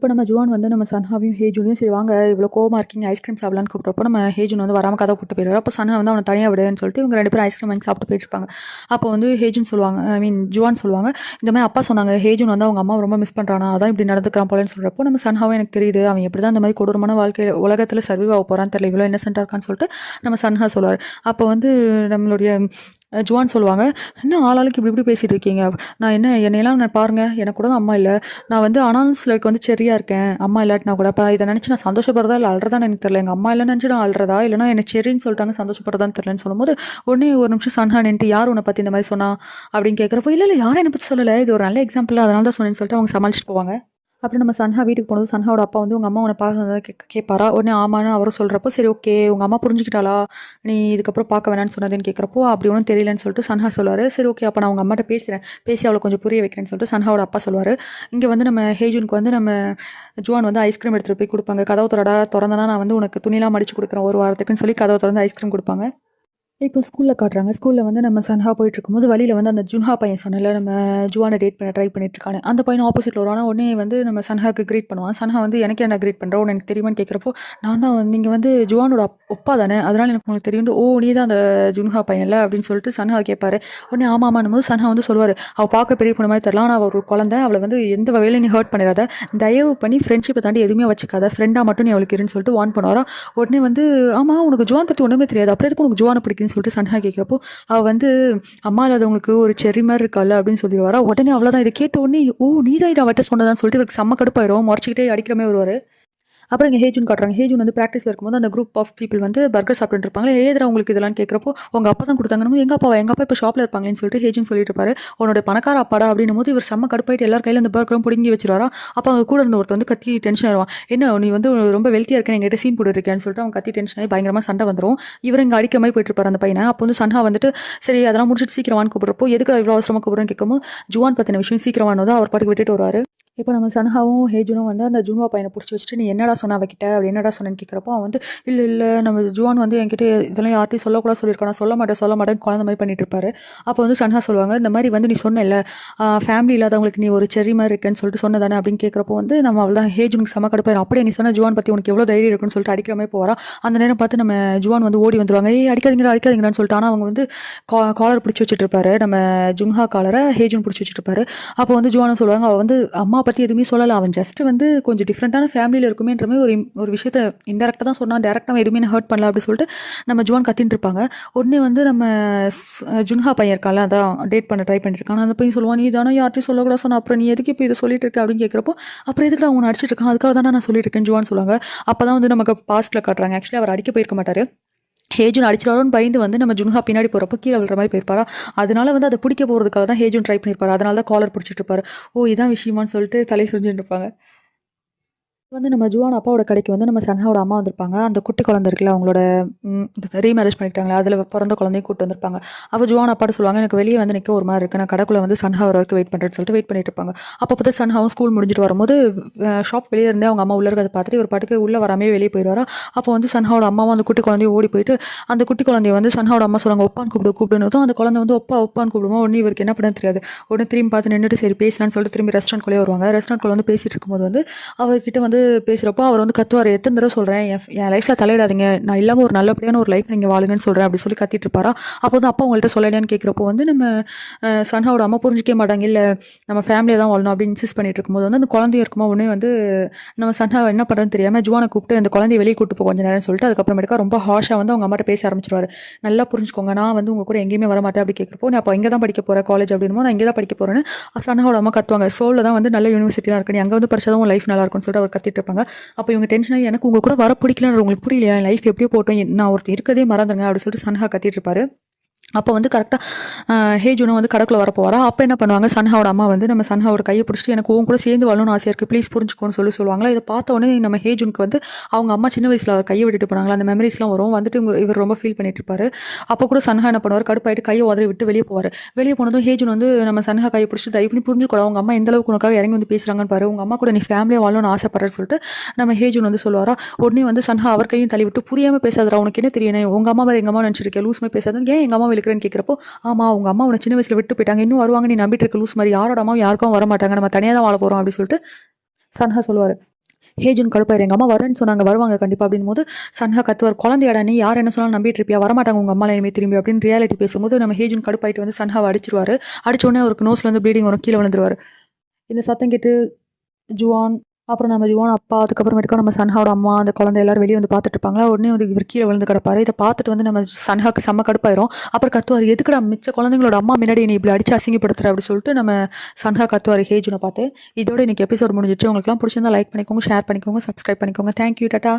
இப்போ நம்ம ஜுவான் வந்து நம்ம சன்ஹாவையும் ஹேஜூனையும் சரி வாங்க இவ்வளோ கோவமா இருக்கீங்க ஐஸ்கிரீம் சாப்பிடலான்னு கூப்பிட்றப்போ நம்ம ஹேஜூன் வந்து வராமல் கதை கூப்பிட்டு போயிடுவார். அப்போ சன்ஹா வந்து அவனை தனியாக விடுன்னு சொல்லிட்டு இவங்க 2 பேரும் ஐஸ்கிரீம் வாங்கி சாப்பிட்டு போயிட்டுருப்பாங்க. அப்போ வந்து ஹேஜூன் சொல்லுவாங்க, ஐ மீன் ஜுவான் சொல்லுவாங்க, இந்த மாதிரி அப்பா சொன்னாங்க ஹேஜூன் வந்து அவங்க அம்மா ரொம்ப மிஸ் பண்ணுறானா, அதான் இப்படி நடந்துக்கிறான் போலன்னு சொல்கிறப்போ நம்ம சன்ஹாவும் எனக்கு தெரியுது அவன் எப்படி தான் இந்த மாதிரி கொடூரமான வாழ்க்கையில் உலகத்தில் சர்வைவ் ஆக போகிறான்னு தெரியல, இவ்வளோ இன்னசென்ட்டாக இருக்கான்னு சொல்லிட்டு நம்ம சன்ஹா சொல்லுவார். அப்போ வந்து நம்மளுடைய ஜுவான் சொல்லுவாங்க, என்ன ஆளாளுக்கு இப்படி பேசிகிட்டு இருக்கீங்க, நான் என்னையெல்லாம் நான் பாருங்கள், எனக்கு கூட அம்மா இல்லை, நான் வந்து அனான்ஸ்லருக்கு வந்து சரியாக இருக்கேன், அம்மா இல்லாட்டினா கூட இப்போ இதை நினச்சி நான் சந்தோஷப்படுறதா இல்லை அழுறதான்னு எனக்கு தெரியல, எங்கள் அம்மா இல்லைன்னு நினச்சி நான் அழுறதா இல்லைனா எனக்கு சரின்னு சொல்லிட்டாங்க சந்தோஷப்படுறதான்னு தெரியலன்னு சொல்லும்போது உடனே ஒரு நிமிஷம் சன்ஹா நின்ட்டு யார் உன்னை பற்றி இந்த மாதிரி சொன்னா அப்படின்னு கேட்குறப்போ இல்லை யாரும் என்னை பற்றி சொல்லலை, இது ஒரு நல்ல எக்ஸாம்பிள் அதனால தான் சொன்னேன்னு சொல்லிட்டு அவங்க சமாளிச்சுட்டு போவாங்க. அப்புறம் நம்ம சன்ஹா வீட்டுக்கு போனது சன்ஹாவோட அப்பா வந்து உங்கள் அம்மா உன்னை பார்க்க கேட்பாரா, உடனே ஆமான்னு அவரும் சொல்கிறப்போ சரி ஓகே உங்கள் அம்மா புரிஞ்சுக்கிட்டாளா, நீ இதுக்கப்புறம் பார்க்க வேணான்னு சொன்னதுன்னு கேட்குறப்போ அப்படி ஒன்றும் தெரியலன்னு சொல்லிட்டு சன்ஹா சொல்லுவார். சரி ஓகே அப்போ நான் உங்கள் அம்மாட்ட பேசுகிறேன், பேசி அவளை கொஞ்சம் புரிய வைக்கிறேன்னு சொல்லிட்டு சன்ஹாவோட அப்பா சொல்லுவார். இங்கே வந்து நம்ம ஹேஜூனுக்கு வந்து நம்ம ஜுவான் வந்து ஐஸ்கிரீம் எடுத்துகிட்டு போய் கொடுப்பாங்க. கதவு திறந்தனா நான் வந்து உனக்கு துணிலாம் மடிச்சு கொடுக்குறேன் ஒரு வாரத்துக்குன்னு சொல்லி கதவை திறந்து ஐஸ்கிரீம் கொடுப்பாங்க. இப்போ ஸ்கூலில் காட்டுறாங்க. ஸ்கூலில் வந்து நம்ம சன்ஹா போயிட்டு இருக்கும்போது வழியில் வந்து அந்த ஜுன்ஹா பையன் சொன்னல நம்ம ஜுவானை டேட் பண்ண ட்ரை பண்ணிட்டு இருக்கானே அந்த பையன் ஆப்போசிட்டில் வருவானா, உடனே வந்து நம்ம சன்ஹாக்கு கிரீட் பண்ணுவான். சன்ஹா வந்து எனக்கு என்ன கிரீட் பண்ணுறோம் எனக்கு தெரியுமான்னு கேட்குறப்போ நான் தான் வந்து நீங்கள் வந்து ஜுவானோட ஒப்பா தானே அதனால் எனக்கு உங்களுக்கு தெரியும், ஓ நீ தான் அந்த ஜுன்ஹா பையன்ல அப்படின்னு சொல்லிட்டு சன்ஹா கேட்பாரு. உடனே ஆமாமானும் போது சன்ஹா வந்து சொல்லுவார், அவள் பார்க்க பெரிய பொண்ணு மாதிரி தெரியலாம், ஆனால் ஒரு குழந்தை, அவளை வந்து எந்த வகையில் நீ ஹர்ட் பண்ணிடாத, தயவு பண்ணி ஃப்ரெண்ட்ஷிப்பை தாண்டி எதுவுமே வச்சுக்காத, ஃப்ரெண்டாக மட்டும் நீ அவளுக்கு இருன்னு சொல்லிட்டு வார்ன் பண்ணுவாரா. உடனே வந்து ஆமாம் உனக்கு ஜுவான் பற்றி ஒன்றுமே தெரியாது, அப்புறம் எதுக்கு உனக்கு ஜுவானை பிடிக்குன்னு சொல்லிட்டு சன்ஹா கேட்குறப்போ அவள் வந்து அம்மா இல்லாதவங்களுக்கு ஒரு செரி மாதிரி இருக்கால அப்படின்னு சொல்லிடுவாரா. உடனே அவ்வளோதான், இதை கேட்ட உடனே ஓ நீ தான் இதை அவட்ட சொன்னதான்னு சொல்லிட்டு இவருக்கு செம்ம கடுப்பாயிரும், முறைச்சிக்கிட்டே அடிக்கிற மாதிரி வருவார். அப்புறம் இங்கே ஹேஜூன் காட்டுறாங்க. ஹேஜூன் வந்து ப்ராக்டிஸில் இருக்கும்போது அந்த குரூப் ஆஃப் பீப்பிள் வந்து பர்கர் சாப்பிட்டு இருப்பாங்க. ஏதா உங்களுக்கு இதெல்லாம் கேட்குறப்போ உங்கள் அப்பா தான் கொடுத்தாங்கன்னு எங்கள் அப்பா இப்போ ஷாப்பில் இருப்பாங்கன்னு சொல்லிட்டு ஹேஜூன் சொல்லிட்டு இருப்பாரு. உன்னோட பணக்கார அப்பாடா அப்படின்னும் போது இவர் செம்ம கடுப்பாயிட்டு எல்லார் கையில் அந்த பர்கரும் பிடிங்கி வச்சிருவாரா. அப்போ அவங்க கூட இருந்த ஒருத்தர் வந்து கத்தி டென்ஷன் ஆயிடுவான், என்ன நீ வந்து ரொம்ப வெல்த்தியாக இருக்கேன் எங்கிட்ட சீன் போட்டுருக்கேன்னு சொல்லிட்டு அவங்க கத்தி டென்ஷன் ஆகி பயங்கரமாக சண்டை வந்துடும். இவர் இங்கே அடிக்கிற மாதிரி போயிட்டு இருப்பார் அந்த பையனை. அப்போ வந்து சன்ஹா வந்துட்டு சரி அதெல்லாம் முடிச்சுட்டு சீக்கிரமானு கூப்பிட்றப்போ எதுக்கு இவ்வளோ அவசரமாக கூப்பிட்றேன்னு கேட்கும்போது ஜுவான் பற்றின விஷயம் சீக்கிரமானதோ அவர் பாட்டுக்கு விட்டுட்டு வருவார். இப்போ நம்ம சன்ஹாவும் ஹேஜூனும் வந்து அந்த ஜுன்வா பையனை பிடிச்சி வச்சுட்டு நீ என்னடா சொன்ன அவகிட்ட அப்படி என்னடா சொன்னேன்னு கேட்குறப்போ அவன் வந்து இல்லை நம்ம ஜுவான் வந்து என்கிட்ட இதெல்லாம் யார்ட்டையும் சொல்லக்கூடாது சொல்லியிருக்கான், நான் சொல்ல மாட்டேன்னு குழந்தை மாதிரி பண்ணிட்டு இருப்பாரு. அப்போ வந்து சன்ஹா சொல்லுவாங்க, இந்த மாதிரி வந்து நீ சொன்னல ஃபேமிலி இல்லாதவங்களுக்கு நீ ஒரு செரி மாதிரி இருக்கேன்னு சொல்லிட்டு சொன்னதானே அப்படின்னு கேட்குறப்போ வந்து நம்ம அவள் தான் ஹேஜூனுக்கு செம கடுப்பாயிரும். அப்படியே நீ சொன்ன ஜுவான் பற்றி உனக்கு எவ்வளோ தைரியம் இருக்குன்னு சொல்லிட்டு அடிக்கிற மாதிரி போகிறா. அந்த நேரம் பார்த்து நம்ம ஜுவான் வந்து ஓடி வந்துருவாங்க, அடிக்காதீங்கடான்னு சொல்லிட்டு. ஆனால் அவங்க வந்து காலர் பிடிச்சி வச்சுட்டு இருப்பாரு, நம்ம ஜுன்ஹா காலரை ஹேஜூன் பிடிச்சி வச்சுட்டு இருப்பாரு. அப்போ வந்து ஜுவான் சொல்லுவாங்க, அவள் வந்து அம்மா பற்றி எதுவுமே சொல்லலை, அவன் ஜஸ்ட் வந்து கொஞ்சம் டிஃப்ரெண்ட்டான ஃபேமிலியில் இருக்குமேன்ற மாதிரி ஒரு விஷயத்த இன்டெரக்டாக தான் சொன்னான், டேரெக்டாக எதுவுமே ஹர்ட் பண்ணல அப்படின்னு சொல்லிட்டு நம்ம ஜுவான் கத்தின்னு இருப்பாங்க. உடனே வந்து நம்ம ஜுன்ஹா பையன் இருக்கால அதான் டேட் பண்ண ட்ரை பண்ணிருக்காங்க, அந்த பையன் சொல்லுவான், நீ தானே யார்ட்டையும் சொல்லக்கூடாது சொன்ன, அப்புறம் நீ எதுக்கு இப்போ இதை சொல்லிட்டு இருக்க அப்படின்னு கேட்குறப்போ அப்புறம் எதுக்கு அவனை அடிச்சிட்டு இருக்கான், அதுக்காக தானே நான் சொல்லிட்டு இருக்கேன் ஜுவான் சொல்லுவாங்க. அப்போ தான் வந்து நமக்கு பாஸ்ட்டில் காட்டுறாங்க, ஆக்சுவலி அவர் அடிக்க போயிருக்க மாட்டார், ஹேஜூன் அடிச்சிடாரோன்னு பயந்து வந்து நம்ம ஜுன்ஹா பின்னாடி போகிறப்போ கீழே விழுற மாதிரி போயிருப்பாரா. அதனால வந்து அதை பிடிக்க போகிறதுக்காக தான் ஹேஜூன் ட்ரை பண்ணியிருப்பாரு, அதனால தான் காலர் பிடிச்சிட்டு இருப்பாரு. ஓ இதான் விஷயமான்னு சொல்லிட்டு தலை சுரிஞ்சுட்டு இருப்பாங்க. வந்து நம்ம ஜுவான் அப்பாவோட கடைக்கு வந்து நம்ம சன்ஹாவோட அம்மா வந்திருப்பாங்க. அந்த குட்டி குழந்தை இருக்குல்ல அவங்களோட ரீமேரேஜ் பண்ணிக்கிட்டாங்களா அதில் பிறந்த குழந்தையும் கூப்பிட்டு வந்திருப்பாங்க. அப்போ ஜுவான் அப்பாட்ட சொல்லுவாங்க, எனக்கு வெளியே வந்து நிற்க ஒரு மாதிரி இருக்குது, நான் கடைக்குள்ளே வந்து சன்ஹா வரைக்கும் வெயிட் பண்ணுறேன்னு சொல்லிட்டு வெயிட் பண்ணிட்டு இருப்பாங்க. அப்போ பார்த்து சன்ஹாவும் ஸ்கூல் முடிஞ்சிட்டு வரும்போது ஷாப் வெளியே இருந்தே அவங்க அம்மா உள்ளே இருக்கிறத பார்த்துட்டு ஒரு பாட்டுக்கு உள்ளே வராமே வெளியே போயிடுவாரா. அப்போ வந்து சன்ஹாவோட அம்மாவும் அந்த குட்டி குழந்தைய ஓடி போயிட்டு அந்த குட்டி குழந்தைய வந்து சன்ஹாவோட அம்மா சொல்லுவாங்க, ஒப்பான்னு கூப்பிடுன்னு. அந்த குழந்தை வந்து ஒப்பான்னு கூப்பிடுவோம். உடனே இவருக்கு என்ன பண்ண தெரியாது, உடனே திரும்பி பார்த்து நின்றுட்டு சரி பேசலான்னு சொல்லிட்டு திரும்பி ரெஸ்டாரண்ட்குள்ளே வருவாங்க. ரெஸ்டாரண்ட்குள்ளே வந்து பேசிட்டு இருக்கும்போது வந்து அவர்கிட்ட வந்து பேசுகிறப்போ அவர் வந்து கத்துவார், எத்தனை தடவை சொல்கிறேன் என் லைஃப்பில் தலையிடாதீங்க, நான் இல்லாமல் ஒரு நல்லபடியான ஒரு லைஃப் நீங்கள் வாழுங்கன்னு சொல்கிறேன் அப்படி சொல்லி கத்திட்டு இருப்பாரா. அப்போ வந்து அப்பா உங்கள்கிட்ட சொல்லலையான்னு கேட்குறப்போ வந்து நம்ம சன்ஹாவோட அம்மா புரிஞ்சிக்க மாட்டாங்க, இல்லை நம்ம ஃபேமிலியை தான் வாழணும் அப்படின்னு இன்சிஸ்ட் பண்ணிட்டு இருக்கும்போது வந்து அந்த குழந்தைய இருக்குமோ உடனே வந்து நம்ம சன்ஹா என்ன பண்ணுறதுன்னு தெரியாமல் ஜுவானை கூப்பிட்டு அந்த குழந்தைய வெளியே கூப்பிட்டு போ கொஞ்சம் நேரம் சொல்லிட்டு அதுக்கப்புறமேட்டுக்கா ரொம்ப ஹாஷாக வந்து அவங்க அம்மாட்ட பேச ஆரம்பிச்சிருவாரு. நல்லா புரிஞ்சுக்கோங்க, நான் வந்து உங்கள் கூட எங்கேயுமே வர மாட்டேன் அப்படி கேட்குறப்போ நான் அப்போ இங்கே தான் படிக்க போகிறேன் காலேஜ் அப்படின்னும் நான் இங்கே தான் படிக்க போகிறேன்னு சன்ஹாவோட அம்மா கத்துவாங்க. சோலில் தான் வந்து நல்ல யூனிவர்சிட்டியாக இருக்கு, நீ அங்கே வந்து படிச்சாதான் உன் லைஃப் நல்லா இருக்கும்னு சொல்லிட்டு அவர் கத்திட்டு இருப்பாங்க. அப்போ இவங்க டென்ஷன் ஆகி எனக்கு உங்கள் கூட வர பிடிக்கலன்னு உங்களுக்கு புரியலையா, லைஃப் எப்படியோ போட்டோம், நான் ஒருத்தர் இருக்கதே மறந்துடுங்க அப்படின்னு சொல்லிட்டு சன்ஹா கத்திட்டு இருப்பாரு. அப்போ வந்து கரெக்டாக ஹேஜூனும் வந்து கடைக்குள்ள வர போகிறா. அப்போ என்ன பண்ணுவாங்க, சன்ஹாவோட அம்மா வந்து நம்ம சன்ஹாவோட கையை பிடிச்சிட்டு எனக்கு உன் கூட சேர்ந்து வாழணும்னு ஆசையாக இருக்குது ப்ளீஸ் புரிஞ்சுக்கோன்னு சொல்லுவாங்களா. இதை பார்த்த உடனே நம்ம ஹேஜூனுக்கு வந்து அவங்க அம்மா சின்ன வயசில் அவர் கையை விட்டுட்டு போனாங்களா அந்த மெமரிஸ்லாம் வரும். வந்துட்டு இவர் ரொம்ப ஃபீல் பண்ணிட்டு இருப்பாரு. அப்போ கூட சன்ஹா என்ன பண்ணுவார், கடுப்பாயிட்டு கையை உதறி விட்டு வெளியே போவார். வெளியே போனதும் ஹேஜூன் வந்து நம்ம சன்ஹா கையை பிடிச்சி தயவு பண்ணி புரிஞ்சுக்கூட அவங்க அம்மா எந்த அளவுக்கு உனக்காக இறங்கி வந்து பேசுகிறாங்கன்னு பாரு, உங்கள் அம்மா கூட நீ ஃபேமிலியாக வாழணும்னு ஆசைப்படுறேன்னு சொல்லிட்டு நம்ம ஹேஜூன் வந்து சொல்லுவாரா. உடனே வந்து சன்ஹா அவர் கையும் தள்ளி விட்டு புரியாமல் பேசாதரா, உனக்கு என்ன தெரியும், உங்கள் அம்மா மாதிரி எங்கள் அம்மா நினச்சிருக்கேன் லூஸ் மாதிரி பேசாதுன்னு ஏன் எங்கள் அம்மா விழுக்கிறேன்னு கேட்குறப்போ ஆமா உங்க அம்மா உன்னை சின்ன வயசுல விட்டு போயிட்டாங்க, இன்னும் வருவாங்க நீ நம்பிட்டு இருக்க லூஸ் மாதிரி, யாரோட அம்மாவும் யாருக்கும் வர மாட்டாங்க, நம்ம தனியாக தான் வாழ போறோம் அப்படின்னு சொல்லிட்டு சன்ஹா சொல்லுவாரு. ஹேஜுன் கடுப்பாயிரு, எங்கள் அம்மா வரேன்னு சொன்னாங்க, வருவாங்க கண்டிப்பாக அப்படின்போது சன்ஹா கத்துவார், குழந்தையாடா நீ, யார் என்ன சொன்னாலும் நம்பிட்டு இருப்பியா, வரமாட்டாங்க உங்கள் அம்மா இனிமேல் திரும்பி அப்படின்னு ரியாலிட்டி பேசும்போது நம்ம ஹேஜுன் கடுப்பாயிட்டு வந்து சன்ஹாவை அடிச்சிருவாரு. அடிச்ச உடனே அவருக்கு நோஸ்ல வந்து ப்ளீடிங் வரும், கீழே விழுந்துருவாரு. இந்த சத்தம் கேட்டு ஜுவான், அப்புறம் நம்ம ஜுவான் அப்பா, அதுக்கப்புறமேட்டுக்கா நம்ம சன்ஹாவோட அம்மா, அந்த குழந்தை எல்லாரும் வெளியே வந்து பார்த்துட்டு இருப்பாங்களா. உடனே வந்து இவர் கீழே விழுந்து கிடப்பாரு. இதை பார்த்துட்டு வந்து நம்ம சன்ஹாக்கு செம்ம கடுப்பாயிரும். அப்புறம் கத்துவார், எதுக்குடா மிச்ச குழந்தைங்களோட அம்மா முன்னாடி நீ இப்படி அடிச்சு அசிங்கப்படுத்துற அப்படி சொல்லிட்டு நம்ம சன்ஹா கத்துவார் ஹேஜுனை பார்த்து. இதோட இன்னைக்கு எபிசோட் முடிஞ்சிச்சு. உங்களுக்குலாம் பிடிச்சிருந்தா லைக் பண்ணிக்கோங்க, ஷேர் பண்ணிக்கோங்க, சப்ஸ்கிரைப் பண்ணிக்கோங்க. தேங்க்யூ, டாடா.